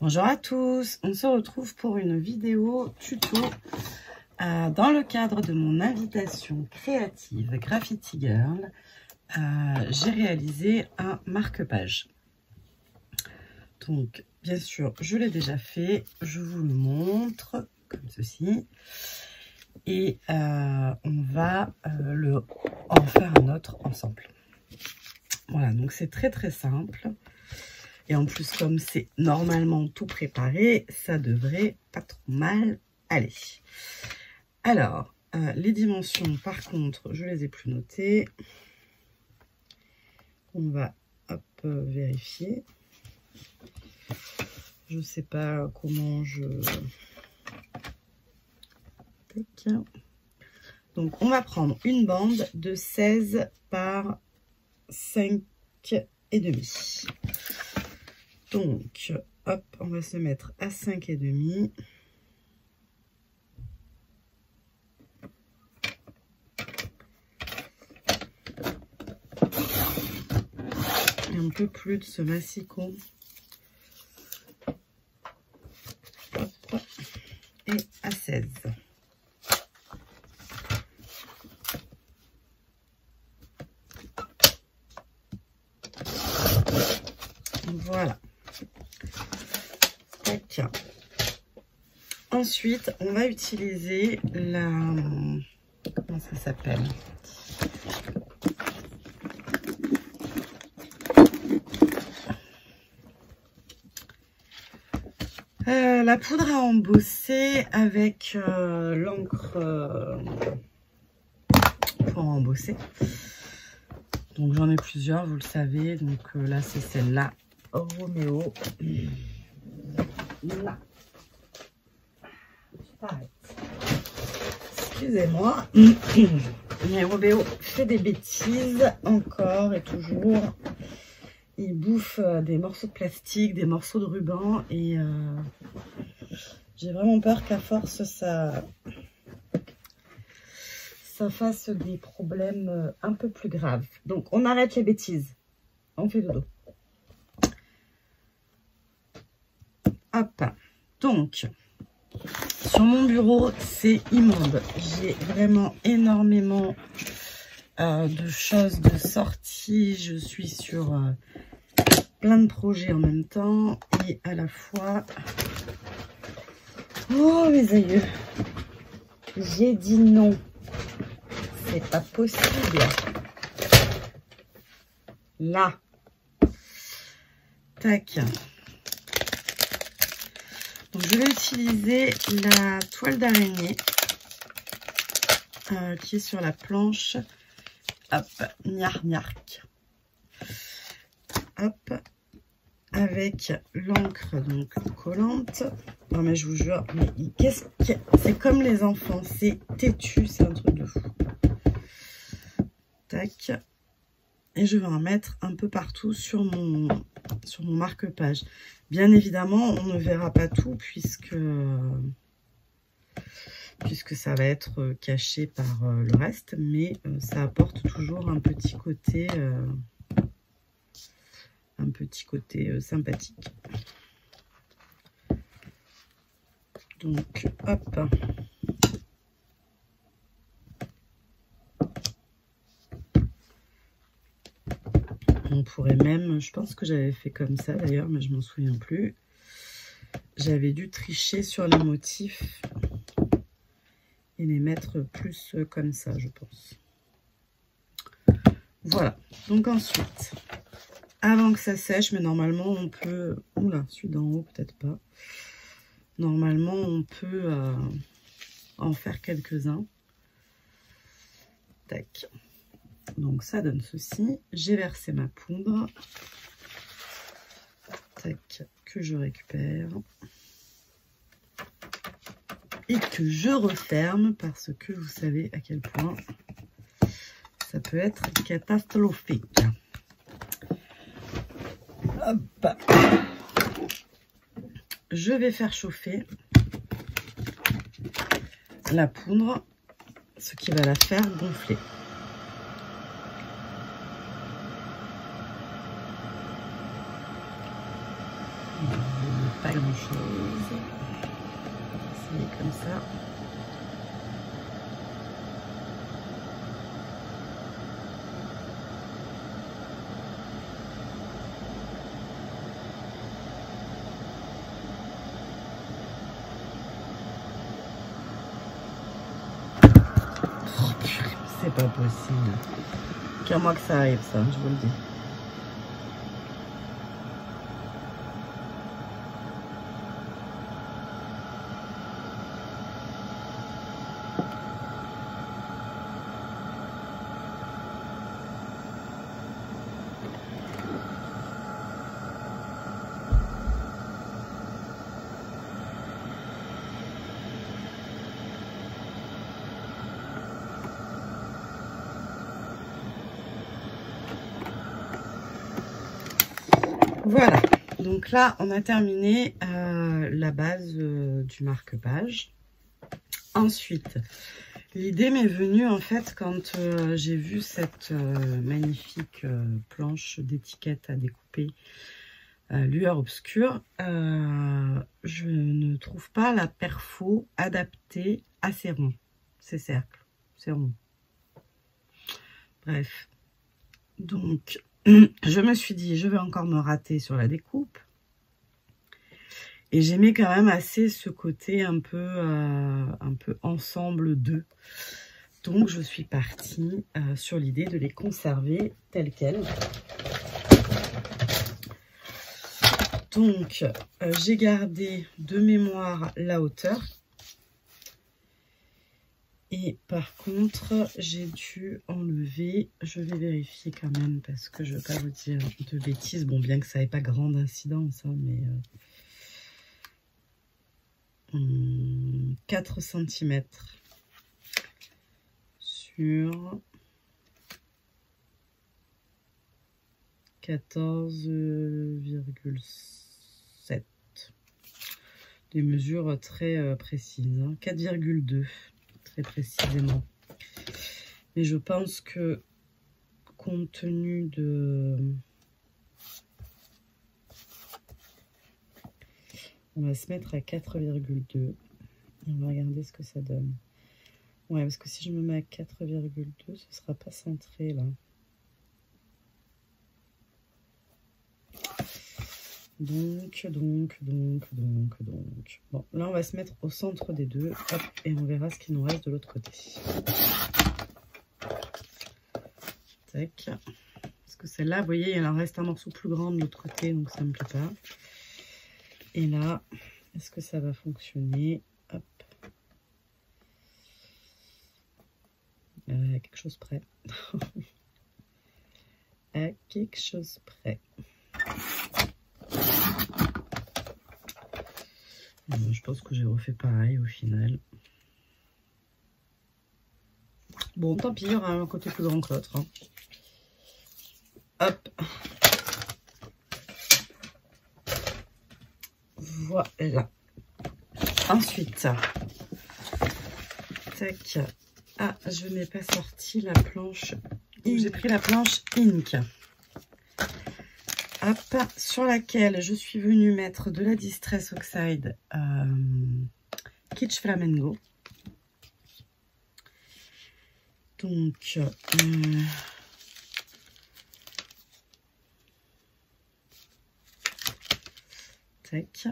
Bonjour à tous, on se retrouve pour une vidéo tuto dans le cadre de mon invitation créative Graffiti Girl. J'ai réalisé un marque-page. Donc bien sûr je l'ai déjà fait, je vous le montre comme ceci et on va en faire un autre ensemble. Voilà, donc c'est très simple. Et en plus, comme c'est normalement tout préparé, ça devrait pas trop mal aller. Alors, les dimensions, par contre, je les ai plus notées. On va vérifier. Je sais pas comment je... Tac. Donc, on va prendre une bande de 16 par 5,5. Donc, hop, on va se mettre à 5,5. Et un peu plus de ce massicot. Hop, et à 16. Voilà. Tac. Ensuite, on va utiliser la... Comment ça s'appelle? La poudre à embosser avec l'encre pour embosser. Donc j'en ai plusieurs, vous le savez. Donc là, c'est celle-là. Roméo. Là. Excusez-moi. Mais Roméo fait des bêtises encore et toujours. Il bouffe des morceaux de plastique, des morceaux de ruban et j'ai vraiment peur qu'à force ça fasse des problèmes un peu plus graves. Donc on arrête les bêtises. On fait dodo. Hop. Donc sur mon bureau, c'est immonde. J'ai vraiment énormément de choses de sortie. Je suis sur plein de projets en même temps et à la fois... Oh mes aïeux, j'ai dit non. C'est pas possible. Là. Tac. Donc je vais utiliser la toile d'araignée qui est sur la planche. Hop, gnark. Hop, avec l'encre donc collante. Non mais je vous jure, mais qu'est-ce que c'est? Comme les enfants, c'est têtu, c'est un truc de fou. Tac. Et je vais en mettre un peu partout sur mon marque-page. Bien évidemment, on ne verra pas tout puisque ça va être caché par le reste, mais ça apporte toujours un petit côté sympathique. Donc, hop. On pourrait même, je pense que j'avais fait comme ça d'ailleurs, mais je m'en souviens plus. J'avais dû tricher sur les motifs et les mettre plus comme ça, je pense. Voilà. Donc ensuite, avant que ça sèche, mais normalement on peut... Oula, celui d'en haut peut-être pas. Normalement on peut en faire quelques-uns. Tac. Donc ça donne ceci. J'ai versé ma poudre. Tac, que je récupère. Et que je referme parce que vous savez à quel point ça peut être catastrophique. Hop. Je vais faire chauffer la poudre, ce qui va la faire gonfler. pas grand chose. C'est comme ça. C'est pas possible. Qu'à moi que ça arrive, ça, je vous le dis. Voilà, donc là on a terminé la base du marque-page. Ensuite, l'idée m'est venue en fait quand j'ai vu cette magnifique planche d'étiquette à découper lueur obscure. Je ne trouve pas la perfo adaptée à ces ronds, ces cercles, ces ronds. Bref, donc je me suis dit, je vais encore me rater sur la découpe. Et j'aimais quand même assez ce côté un peu ensemble d'eux. Donc, je suis partie sur l'idée de les conserver telles quelles. Donc, j'ai gardé de mémoire la hauteur. Et par contre, j'ai dû enlever, je vais vérifier quand même parce que je ne veux pas vous dire de bêtises. Bon, bien que ça n'ait pas grande incidence, hein, mais 4 cm sur 14,7. Des mesures très précises, hein, 4,2. Très précisément, mais je pense que compte tenu de, on va se mettre à 4,2 on va regarder ce que ça donne. Ouais, parce que si je me mets à 4,2 ce sera pas centré là, donc bon, là on va se mettre au centre des deux, hop, et on verra ce qu'il nous reste de l'autre côté. Tac. Parce que celle-là, vous voyez, il en reste un morceau plus grand de l'autre côté, donc ça me plaît pas. Et là, est-ce que ça va fonctionner? Hop. À quelque chose près. À quelque chose près. Je pense que j'ai refait pareil au final. Bon, tant pis, il y aura un côté plus grand que l'autre. Hein. Hop. Voilà. Ensuite, tac. Ah, je n'ai pas sorti la planche. J'ai pris la planche Ink. Hop, sur laquelle je suis venue mettre de la Distress Oxide Kitsch Flamengo. Donc, tac.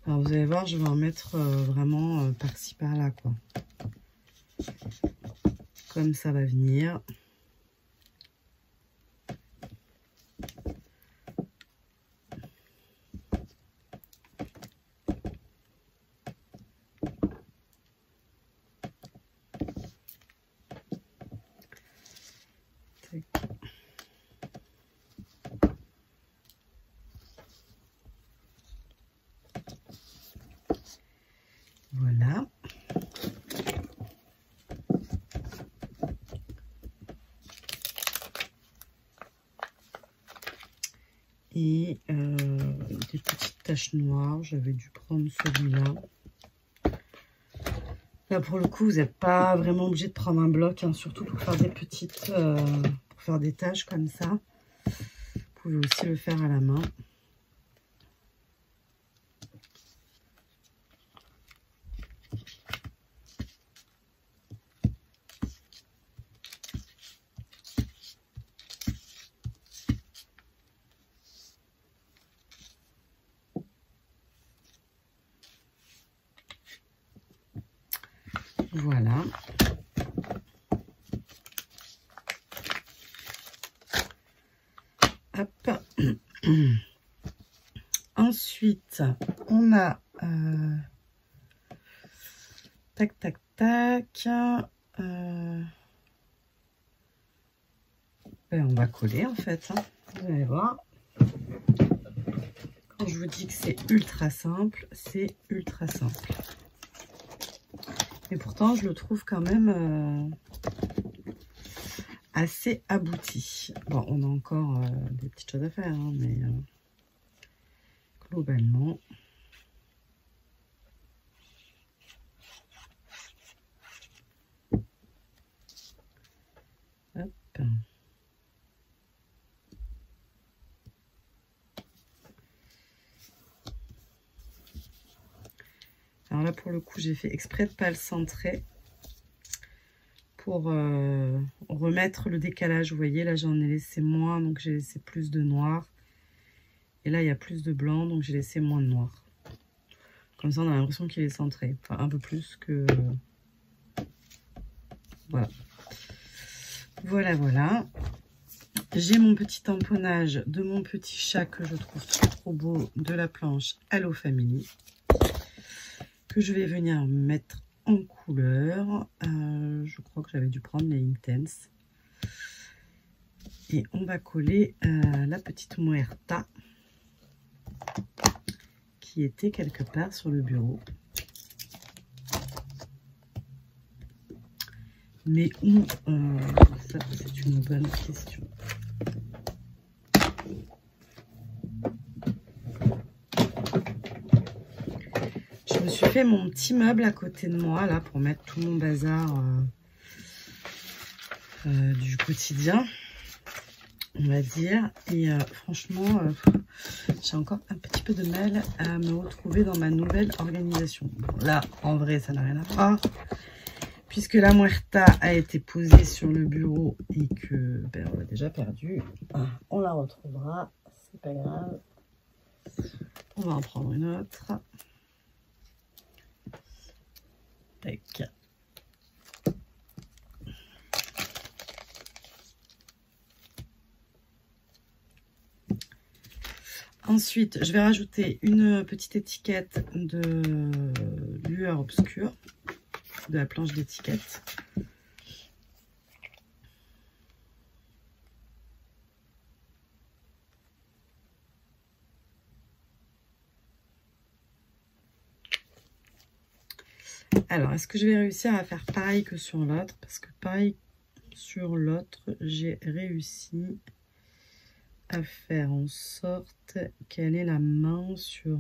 Alors, vous allez voir, je vais en mettre vraiment par-ci, par-là, quoi. Comme ça va venir. Voilà. Et des petites taches noires, j'avais dû prendre celui-là. Là pour le coup, vous n'êtes pas vraiment obligé de prendre un bloc, hein, surtout pour faire des petites, pour faire des taches comme ça. pouvez aussi le faire à la main. Voilà. Hop. Ensuite, on a tac tac tac. Ben, on va coller en fait. Hein. Vous allez voir. Quand je vous dis que c'est ultra simple, c'est ultra simple. Et pourtant, je le trouve quand même assez abouti. Bon, on a encore des petites choses à faire, hein, mais globalement... Hop. Alors là, pour le coup, j'ai fait exprès de ne pas le centrer pour remettre le décalage. Vous voyez, là, j'en ai laissé moins, donc j'ai laissé plus de noir. Et là, il y a plus de blanc, donc j'ai laissé moins de noir. Comme ça, on a l'impression qu'il est centré. Enfin, un peu plus que... Voilà. Voilà, voilà. J'ai mon petit tamponnage de mon petit chat que je trouve trop beau de la planche Hello Family. Que je vais venir mettre en couleur. Je crois que j'avais dû prendre les Intense. Et on va coller la petite Muerta qui était quelque part sur le bureau. Mais où ça, c'est une bonne question. Je me suis fait mon petit meuble à côté de moi là pour mettre tout mon bazar du quotidien, on va dire. Et franchement, j'ai encore un petit peu de mal à me retrouver dans ma nouvelle organisation. Bon, là, en vrai, ça n'a rien à voir. Puisque la Muerta a été posée sur le bureau et que ben, on l'a déjà perdue, on la retrouvera, c'est pas grave. On va en prendre une autre. Tac. Ensuite, je vais rajouter une petite étiquette de lueur obscure de la planche d'étiquette. Alors, est-ce que je vais réussir à faire pareil que sur l'autre? Parce que pareil sur l'autre, j'ai réussi à faire en sorte qu'elle ait la main sur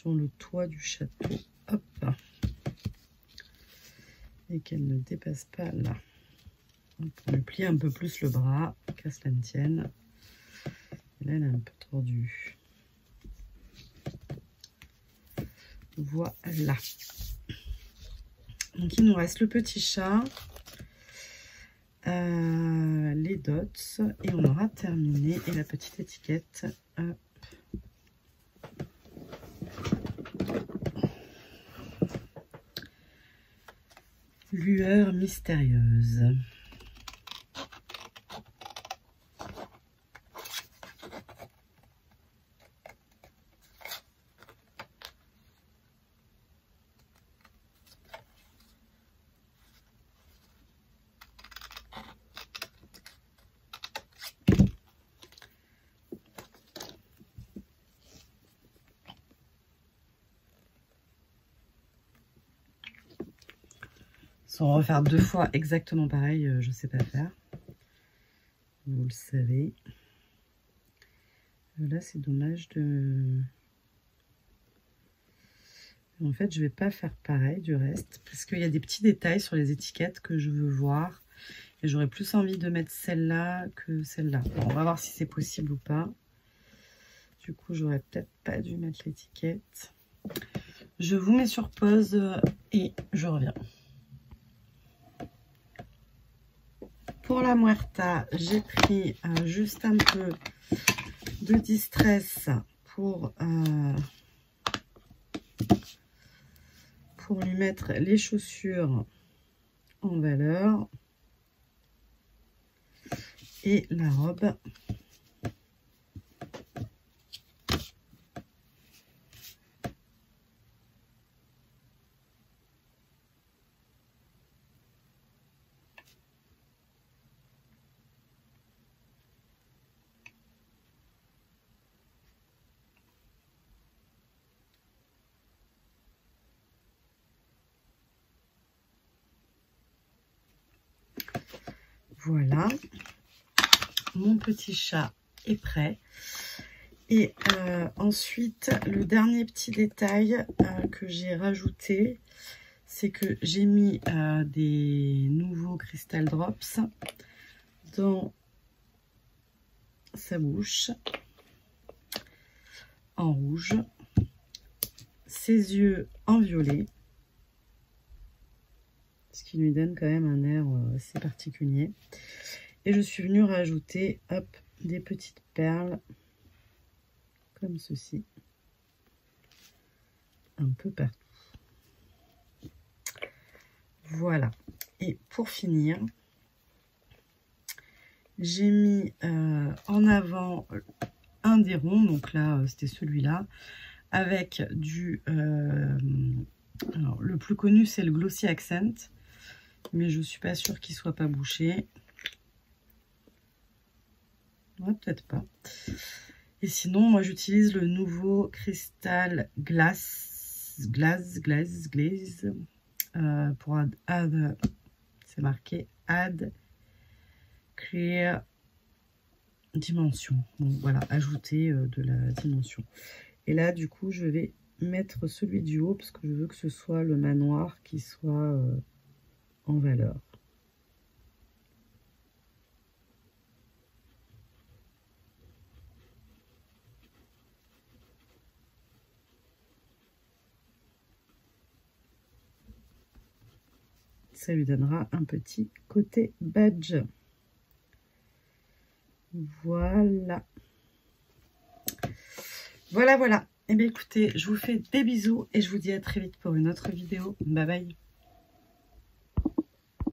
le toit du château. Hop. Et qu'elle ne dépasse pas là. On lui plie un peu plus le bras, qu'à cela ne tienne. Et là, elle est un peu tordue. Voilà. Donc, il nous reste le petit chat, les dots, et on aura terminé. Et la petite étiquette. Lueur mystérieuse. Sans refaire deux fois exactement pareil, je sais pas faire. Vous le savez. Là, c'est dommage de... En fait, je vais pas faire pareil du reste parce qu'il y a des petits détails sur les étiquettes que je veux voir Et j'aurais plus envie de mettre celle-là que celle-là. Bon, on va voir si c'est possible ou pas. Du coup, j'aurais peut-être pas dû mettre l'étiquette. Je vous mets sur pause et je reviens. Pour la muerta, j'ai pris juste un peu de distress pour lui mettre les chaussures en valeur et la robe. Voilà, mon petit chat est prêt. Et ensuite, le dernier petit détail que j'ai rajouté, c'est que j'ai mis des nouveaux Crystal Drops dans sa bouche, en rouge, ses yeux en violet, ce qui lui donne quand même un air assez particulier. Et je suis venue rajouter, hop, des petites perles, comme ceci, un peu partout. Voilà. Et pour finir, j'ai mis en avant un des ronds, donc là, c'était celui-là, avec du... alors, le plus connu, c'est le Glossy Accent, mais je suis pas sûre qu'il soit pas bouché. Ouais, peut-être pas. Et sinon, moi, j'utilise le nouveau Crystal Glaze pour add, c'est marqué Add Clear Dimension. Bon, voilà, ajouter de la dimension. Et là, du coup, je vais mettre celui du haut parce que je veux que ce soit le manoir qui soit en valeur. Ça lui donnera un petit côté badge. Voilà. Voilà, voilà. Et bien écoutez, je vous fais des bisous et je vous dis à très vite pour une autre vidéo. Bye bye.